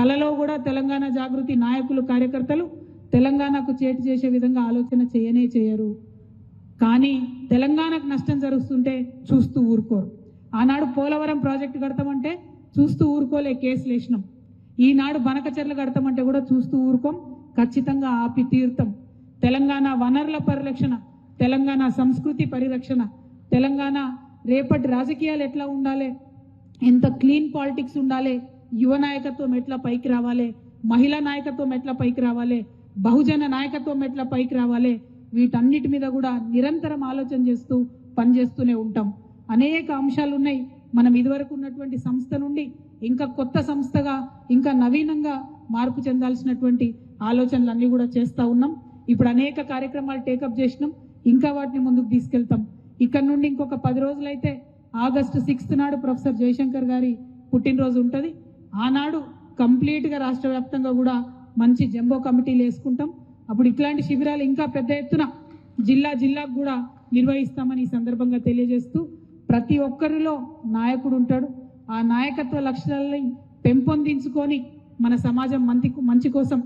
కలలో కూడా తెలంగాణ జాగృతి నాయకులు కార్యకర్తలు తెలంగాణకు చేటు చేసే విధంగా ఆలోచన చేయరు. కానీ తెలంగాణకు నష్టం జరుగుతుంటే చూస్తూ ఊరుకోరు. ఆనాడు పోలవరం ప్రాజెక్టు కడతామంటే చూస్తూ ఊరుకోలే, కేసులు వేసినాం. ఈనాడు బనకచెర్ల కడతామంటే కూడా చూస్తూ ఊరుకోం, ఖచ్చితంగా ఆపి తీర్థం. తెలంగాణ వనరుల పరిరక్షణ, తెలంగాణ సంస్కృతి పరిరక్షణ, తెలంగాణ రేపటి రాజకీయాలు ఎట్లా ఉండాలి, ఎంత క్లీన్ పాలిటిక్స్ ఉండాలి, యువ నాయకత్వం ఎట్లా పైకి రావాలి, మహిళా నాయకత్వం ఎట్లా పైకి రావాలి, బహుజన నాయకత్వం ఎట్లా పైకి రావాలి, వీటన్నిటి మీద కూడా నిరంతరం ఆలోచన చేస్తూ పనిచేస్తూనే ఉంటాం. అనేక అంశాలు ఉన్నాయి. మనం ఇదివరకు ఉన్నటువంటి సంస్థ నుండి ఇంకా కొత్త సంస్థగా ఇంకా నవీనంగా మార్పు చెందాల్సినటువంటి ఆలోచనలన్నీ కూడా చేస్తూ ఉన్నాం. ఇప్పుడు అనేక కార్యక్రమాలు టేకప్ చేసినాం, ఇంకా వాటిని ముందుకు తీసుకెళ్తాం. ఇక్కడ నుండి ఇంకొక 10 రోజులైతే ఆగస్టు 6 నాడు ప్రొఫెసర్ జయశంకర్ గారి పుట్టినరోజు ఉంటుంది. ఆనాడు కంప్లీట్గా రాష్ట్ర వ్యాప్తంగా కూడా మంచి జంబో కమిటీలు వేసుకుంటాం. అప్పుడు ఇట్లాంటి శిబిరాలు ఇంకా పెద్ద ఎత్తున జిల్లాకు కూడా నిర్వహిస్తామని ఈ సందర్భంగా తెలియజేస్తూ, ప్రతి ఒక్కరిలో నాయకుడు ఉంటాడు. ఆ నాయకత్వ లక్షణాలని పెంపొందించుకొని మన సమాజం మంచి కోసం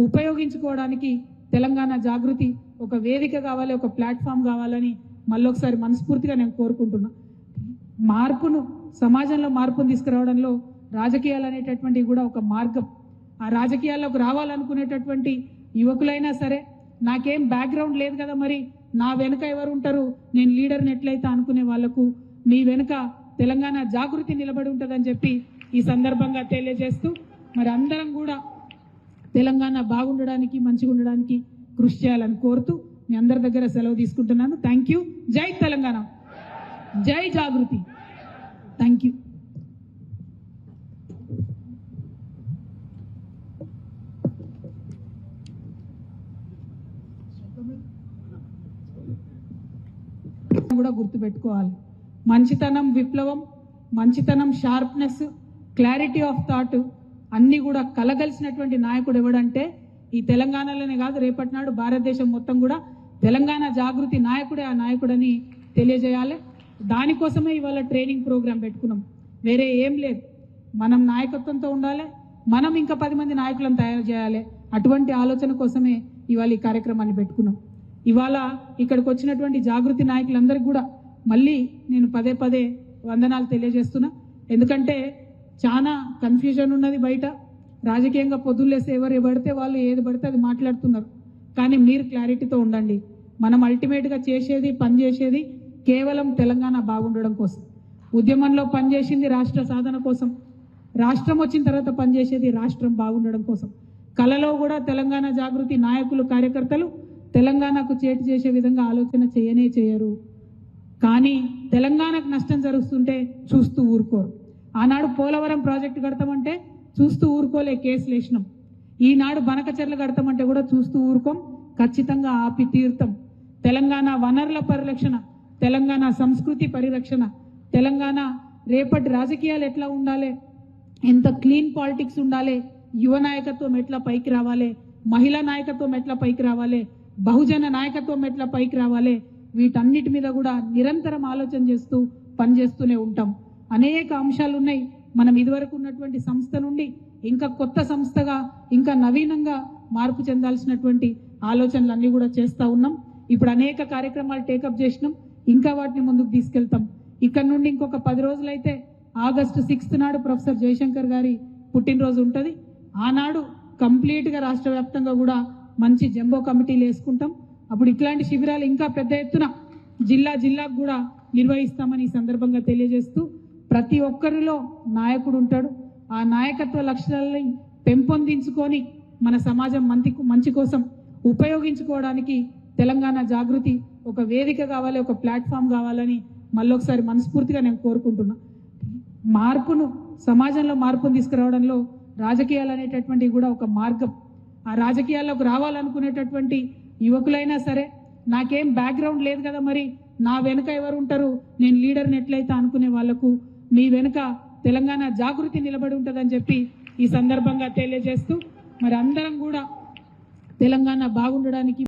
ఉపయోగించుకోవడానికి తెలంగాణ జాగృతి ఒక వేదిక కావాలి, ఒక ప్లాట్ఫామ్ కావాలని మళ్ళొకసారి మనస్ఫూర్తిగా నేను కోరుకుంటున్నా. సమాజంలో మార్పును తీసుకురావడంలో రాజకీయాలు అనేటటువంటివి కూడా ఒక మార్గం. ఆ రాజకీయాల్లోకి రావాలనుకునేటటువంటి యువకులైనా సరే, నాకేం బ్యాక్గ్రౌండ్ లేదు కదా, మరి నా వెనుక ఎవరు ఉంటారు, నేను లీడర్ని ఎట్లయితే అనుకునే వాళ్లకు మీ వెనుక తెలంగాణ జాగృతి నిలబడి ఉంటుందని చెప్పి ఈ సందర్భంగా తెలియజేస్తూ, మరి అందరం కూడా తెలంగాణ బాగుండడానికి మంచిగా ఉండడానికి కృషి చేయాలని కోరుతూ మీ అందరి దగ్గర సెలవు తీసుకుంటున్నాను. Thank you. జై తెలంగాణ, జై జాగృతి. Thank you. కూడా గుర్తుపెట్టుకోవాలి, మంచితనం విప్లవం, మంచితనం షార్ప్నెస్, క్లారిటీ ఆఫ్ థాట్ అన్నీ కూడా కలగలిసినటువంటి నాయకుడు ఎవడంటే ఈ తెలంగాణలోనే కాదు, రేపటి నాడు భారతదేశం మొత్తం కూడా తెలంగాణ జాగృతి నాయకుడే ఆ నాయకుడని తెలియజేయాలి. దానికోసమే ఇవాళ ట్రైనింగ్ ప్రోగ్రాం పెట్టుకున్నాం, వేరే ఏం లేదు. మనం నాయకత్వంతో ఉండాలి, మనం ఇంకా 10 మంది నాయకులను తయారు చేయాలి. అటువంటి ఆలోచన కోసమే ఇవాళ ఈ కార్యక్రమాన్ని పెట్టుకున్నాం. ఇవాళ ఇక్కడికి వచ్చినటువంటి జాగృతి నాయకులందరికీ కూడా మళ్ళీ నేను పదే వందనాలు తెలియజేస్తున్నా. ఎందుకంటే చాలా కన్ఫ్యూజన్ ఉన్నది బయట. రాజకీయంగా పొద్దులేస్తే ఎవరు పడితే వాళ్ళు ఏది పడితే అది మాట్లాడుతున్నారు. కానీ మీరు క్లారిటీతో ఉండండి. మనం అల్టిమేట్గా పనిచేసేది కేవలం తెలంగాణ బాగుండడం కోసం. ఉద్యమంలో పనిచేసింది రాష్ట్ర సాధన కోసం, రాష్ట్రం వచ్చిన తర్వాత పనిచేసేది రాష్ట్రం బాగుండడం కోసం. కలలో కూడా తెలంగాణ జాగృతి నాయకులు కార్యకర్తలు తెలంగాణకు చేటు చేసే విధంగా ఆలోచన చేయరు. కానీ తెలంగాణకు నష్టం జరుగుతుంటే చూస్తూ ఊరుకోరు. ఆనాడు పోలవరం ప్రాజెక్టు కడతామంటే చూస్తూ ఊరుకోలే, కేసులు వేసినాం. ఈనాడు బనకచెర్ల కడతామంటే కూడా చూస్తూ ఊరుకోం, ఖచ్చితంగా ఆపి తీర్థం. తెలంగాణ వనరుల పరిరక్షణ, తెలంగాణ సంస్కృతి పరిరక్షణ, తెలంగాణ రేపటి రాజకీయాలు ఎట్లా ఉండాలి, ఎంత క్లీన్ పాలిటిక్స్ ఉండాలి, యువ నాయకత్వం ఎట్లా పైకి రావాలి, మహిళా నాయకత్వం ఎట్లా పైకి రావాలి, బహుజన నాయకత్వం ఎట్లా పైకి రావాలి, వీటన్నిటి మీద కూడా నిరంతరం ఆలోచన చేస్తూ పనిచేస్తూనే ఉంటాం. అనేక అంశాలు ఉన్నాయి. మనం ఇదివరకు ఉన్నటువంటి సంస్థ నుండి ఇంకా కొత్త సంస్థగా ఇంకా నవీనంగా మార్పు చెందాల్సినటువంటి ఆలోచనలన్నీ కూడా చేస్తూ ఉన్నాం. ఇప్పుడు అనేక కార్యక్రమాలు టేకప్ చేసినాం, ఇంకా వాటిని ముందుకు తీసుకెళ్తాం. ఇక్కడ నుండి ఇంకొక 10 రోజులైతే ఆగస్టు 6 నాడు ప్రొఫెసర్ జయశంకర్ గారి పుట్టినరోజు ఉంటుంది. ఆనాడు కంప్లీట్గా రాష్ట్ర వ్యాప్తంగా కూడా మంచి జంబో కమిటీలు వేసుకుంటాం. అప్పుడు ఇట్లాంటి శిబిరాలు ఇంకా పెద్ద ఎత్తున జిల్లాకు కూడా నిర్వహిస్తామని ఈ సందర్భంగా తెలియజేస్తూ, ప్రతి ఒక్కరిలో నాయకుడు ఉంటాడు. ఆ నాయకత్వ లక్షణాలని పెంపొందించుకొని మన సమాజం మంచి కోసం ఉపయోగించుకోవడానికి తెలంగాణ జాగృతి ఒక వేదిక కావాలి, ఒక ప్లాట్ఫామ్ కావాలని మళ్ళొకసారి మనస్ఫూర్తిగా నేను కోరుకుంటున్నా. సమాజంలో మార్పును తీసుకురావడంలో రాజకీయాలు అనేటటువంటివి కూడా ఒక మార్గం. ఆ రాజకీయాల్లోకి రావాలనుకునేటటువంటి యువకులైనా సరే, నాకేం బ్యాక్గ్రౌండ్ లేదు కదా, మరి నా వెనుక ఎవరు ఉంటారు, నేను లీడర్ని ఎట్లయితే అనుకునే వాళ్లకు మీ వెనుక తెలంగాణ జాగృతి నిలబడి ఉంటుందని చెప్పి ఈ సందర్భంగా తెలియజేస్తూ, మరి అందరం కూడా తెలంగాణ బాగుండడానికి